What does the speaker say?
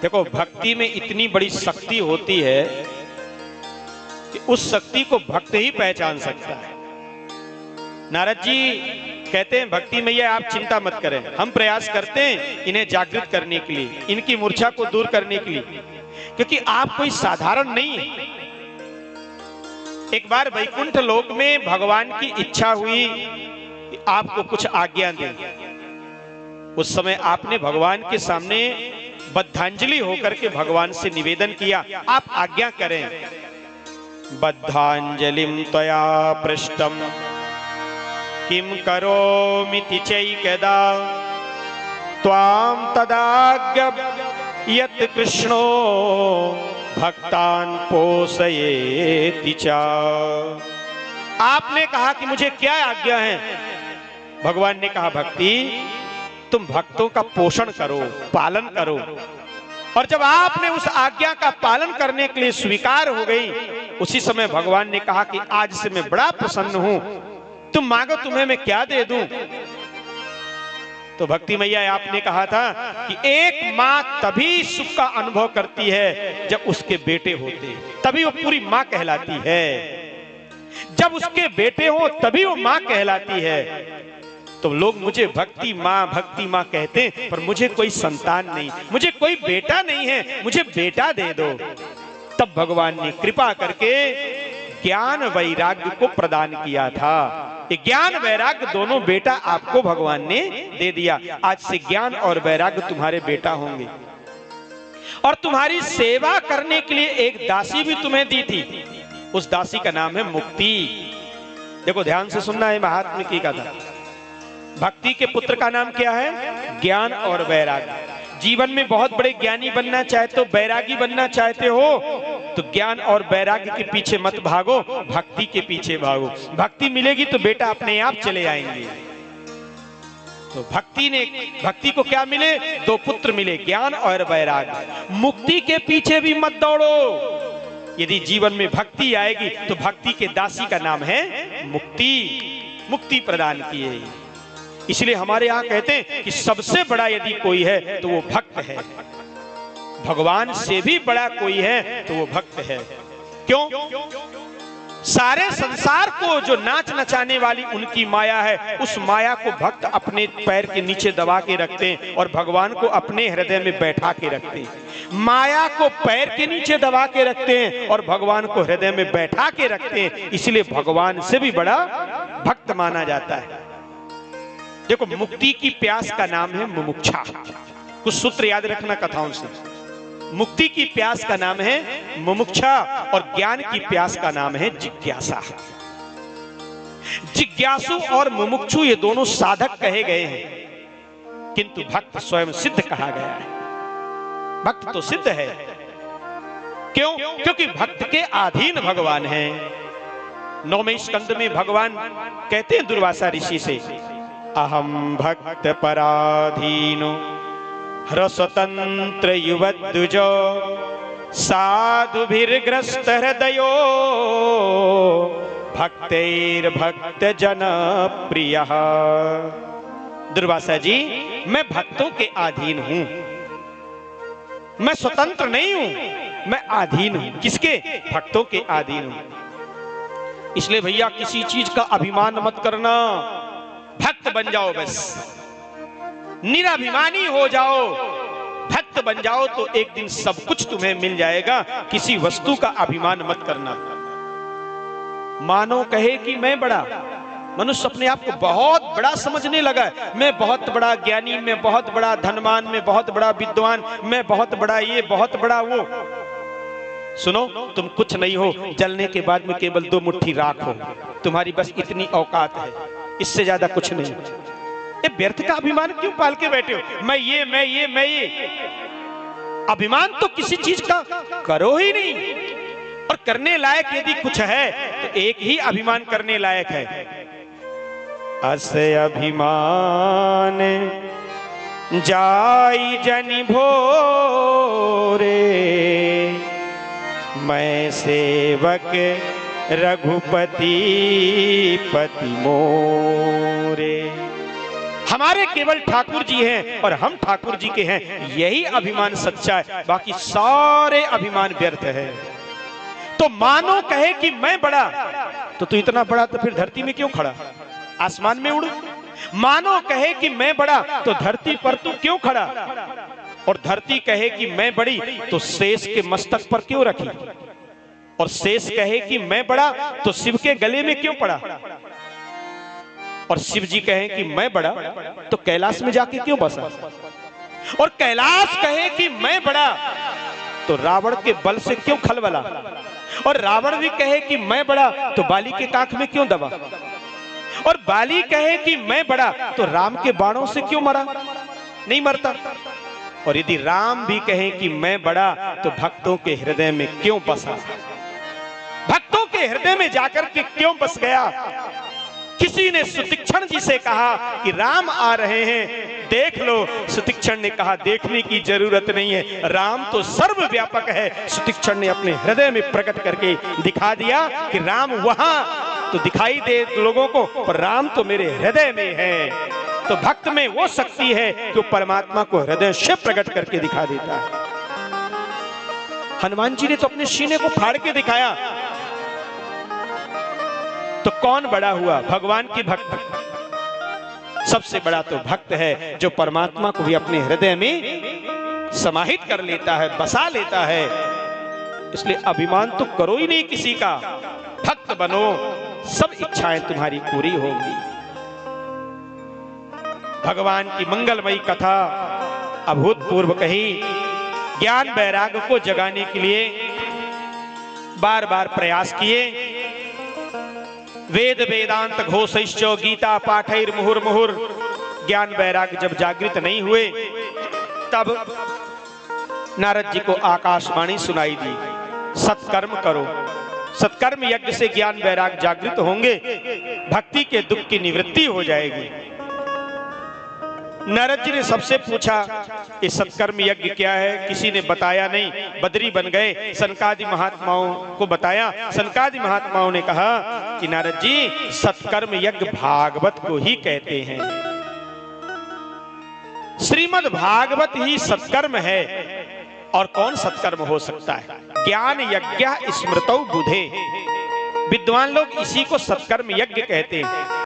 देखो, भक्ति में इतनी बड़ी शक्ति होती है कि उस शक्ति को भक्त ही पहचान सकता है। नारद जी कहते हैं, भक्ति मैया आप चिंता मत करें, हम प्रयास करते हैं इन्हें जागृत करने के लिए, इनकी मूर्छा को दूर करने के लिए, क्योंकि आप कोई साधारण नहीं है। एक बार वैकुंठ लोक में भगवान की इच्छा हुई कि आपको कुछ आज्ञा दें। उस समय आपने भगवान के सामने बद्धांजलि होकर के भगवान से निवेदन किया, आप आज्ञा करें। बद्धांजलिम त्वया पृष्टम किम करोमिति चैकदा त्वां तदाज्ञा यत् कृष्णो भक्तान पोषयेति च। आपने कहा कि मुझे क्या आज्ञा है? भगवान ने कहा, भक्ति तुम भक्तों का पोषण करो, पालन करो। और जब आपने उस आज्ञा का पालन करने के लिए स्वीकार हो गई, उसी समय भगवान ने कहा कि आज से मैं बड़ा प्रसन्न हूं, तुम मांगो तुम्हें मैं क्या दे दूं। तो भक्ति मैया आपने कहा था कि एक मां तभी सुख का अनुभव करती है जब उसके बेटे होते हैं, तभी वो पूरी मां कहलाती है। जब उसके बेटे हो तभी वो मां कहलाती है। तो लोग मुझे भक्ति मां कहते हैं, पर मुझे कोई संतान नहीं, मुझे कोई बेटा नहीं है, मुझे बेटा दे दो। तब भगवान ने कृपा करके ज्ञान वैराग्य को प्रदान किया था। ज्ञान वैराग्य दोनों बेटा आपको भगवान ने दे दिया। आज से ज्ञान और वैराग्य तुम्हारे बेटा होंगे। और तुम्हारी सेवा करने के लिए एक दासी भी तुम्हें दी थी, उस दासी का नाम है मुक्ति। देखो, ध्यान से सुनना है महात्मा की कथा। भक्ति के पुत्र का नाम क्या है? ज्ञान और वैराग्य। जीवन में बहुत बड़े ज्ञानी बनना चाहते हो, वैरागी बनना चाहते हो, तो ज्ञान और वैराग्य के पीछे मत भागो, भक्ति के पीछे भागो। भक्ति मिलेगी तो बेटा अपने आप चले आएंगे। तो भक्ति को क्या मिले? दो पुत्र मिले, ज्ञान और वैराग्य। मुक्ति के पीछे भी मत दौड़ो। यदि जीवन में भक्ति आएगी तो भक्ति के दासी का नाम है मुक्ति। मुक्ति प्रदान किए। इसलिए हमारे यहाँ कहते हैं कि सबसे बड़ा यदि कोई है तो वो भक्त है। भगवान से भी बड़ा कोई है तो वो भक्त है। क्यों? सारे संसार को जो नाच नचाने वाली उनकी माया है, उस माया को भक्त अपने पैर के नीचे दबा के रखते हैं और भगवान को अपने हृदय में बैठा के रखते हैं। माया को पैर के नीचे दबा के रखते हैं और भगवान को हृदय में बैठा के रखते हैं। इसलिए भगवान से भी बड़ा भक्त माना जाता है। देखो, मुक्ति की प्यास का नाम है मुमुक्षा। कुछ सूत्र याद रखना कथाओं से। मुक्ति की प्यास का नाम है मुमुक्षा और ज्ञान की प्यास का नाम है जिज्ञासा। जिज्ञासु और मुमुक्षु ये दोनों साधक कहे गए हैं, किंतु भक्त स्वयं सिद्ध कहा गया है। भक्त तो सिद्ध है। क्यों? क्योंकि भक्त के अधीन भगवान है। 9वें स्कंद में भगवान कहते हैं दुर्वासा ऋषि से, अहम भक्त पराधीनो ह्रस्वतंत्र युवद्विजो साधुभिर्ग्रस्त हृदयो भक्तैर्भक्त जन प्रिय। दुर्वासा जी, मैं भक्तों के अधीन हूं, मैं स्वतंत्र नहीं हूं, मैं अधीन हूं। किसके? भक्तों के अधीन हूं। इसलिए भैया किसी चीज का अभिमान मत करना, भक्त बन जाओ, बस निराभिमानी हो जाओ, भक्त बन जाओ तो एक दिन सब कुछ तुम्हें मिल जाएगा। किसी वस्तु का अभिमान मत करना। मानो कहे कि मैं बड़ा, मनुष्य अपने आप को बहुत बड़ा समझने लगा। मैं बहुत बड़ा ज्ञानी, मैं बहुत बड़ा धनवान, मैं बहुत बड़ा विद्वान, मैं बहुत बड़ा ये, बहुत बड़ा वो। सुनो, तुम कुछ नहीं हो, जलने के बाद में केवल 2 मुट्ठी राख हो। तुम्हारी बस इतनी औकात है, इससे ज्यादा कुछ नहीं। ये व्यर्थ का अभिमान क्यों पाल के बैठे हो? मैं ये, मैं ये, मैं ये। अभिमान तो किसी चीज का करो ही नहीं। और करने लायक यदि कुछ है तो एक ही अभिमान करने लायक है। अस अभिमान जाई जनि भोरे, मैं सेवक रघुपति पति मोरे। हमारे केवल ठाकुर जी हैं और हम ठाकुर जी के हैं, यही अभिमान सच्चा है, बाकी सारे अभिमान व्यर्थ है। तो मानो कहे कि मैं बड़ा, तो तू इतना बड़ा तो फिर धरती में क्यों खड़ा, आसमान में उड़। मानो कहे कि मैं बड़ा, तो धरती पर तू क्यों खड़ा, और धरती कहे कि मैं बड़ी, तो शेष के मस्तक पर क्यों रखी, और शेष कहे कि मैं बड़ा, तो शिव के गले में क्यों पड़ा, और शिव जी कहे कि मैं बड़ा, तो कैलाश में जाके क्यों बसा, और कैलाश कहे कि मैं बड़ा, तो रावण के बल से क्यों खलबला, और रावण भी कहे कि मैं बड़ा, तो बाली के काख में क्यों दबा, और बाली कहे कि मैं बड़ा, तो राम के बाणों से क्यों मरा, नहीं मरता। और यदि राम भी कहे कि मैं बड़ा, तो भक्तों के हृदय में क्यों बसा, भक्तों के हृदय में जाकर के क्यों बस गया। किसी ने सुतीक्षण जी से कहा कि राम आ रहे हैं, देख लो। सुतीक्षण ने कहा देखने की जरूरत नहीं है, राम तो सर्वव्यापक है। सुतीक्षण ने अपने हृदय में प्रकट करके दिखा दिया कि राम वहां तो दिखाई दे लोगों को, पर राम तो मेरे हृदय में है। तो भक्त में वो शक्ति है कि वो परमात्मा को हृदय से प्रकट करके दिखा देता है। हनुमान जी ने तो अपने सीने को फाड़ के दिखाया। तो कौन बड़ा हुआ, भगवान की भक्त। सबसे बड़ा तो भक्त है जो परमात्मा को भी अपने हृदय में समाहित कर लेता है, बसा लेता है। इसलिए अभिमान तो करो ही नहीं किसी का, भक्त बनो, सब इच्छाएं तुम्हारी पूरी होंगी। भगवान की मंगलमयी कथा अभूतपूर्व कही, ज्ञान वैराग्य को जगाने के लिए बार बार प्रयास किए। वेद वेदांत घोषैश्च गीता पाठैर मुहुर्मुहुर, ज्ञान वैराग्य जब जागृत नहीं हुए, तब नारद जी को आकाशवाणी सुनाई दी, सत्कर्म करो। सत्कर्म यज्ञ से ज्ञान वैराग्य जागृत होंगे, भक्ति के दुख की निवृत्ति हो जाएगी। नारद जी ने सबसे पूछा ये सत्कर्म यज्ञ क्या है, किसी ने बताया नहीं। बदरी बन गए, सनकादि महात्माओं को बताया। सनकादि महात्माओं ने कहा कि नारद जी सत्कर्म यज्ञ भागवत को ही कहते हैं, श्रीमद् भागवत ही सत्कर्म है, और कौन सत्कर्म हो सकता है। ज्ञान यज्ञ स्मृतौ बुधे, विद्वान लोग इसी को सत्कर्म यज्ञ कहते हैं।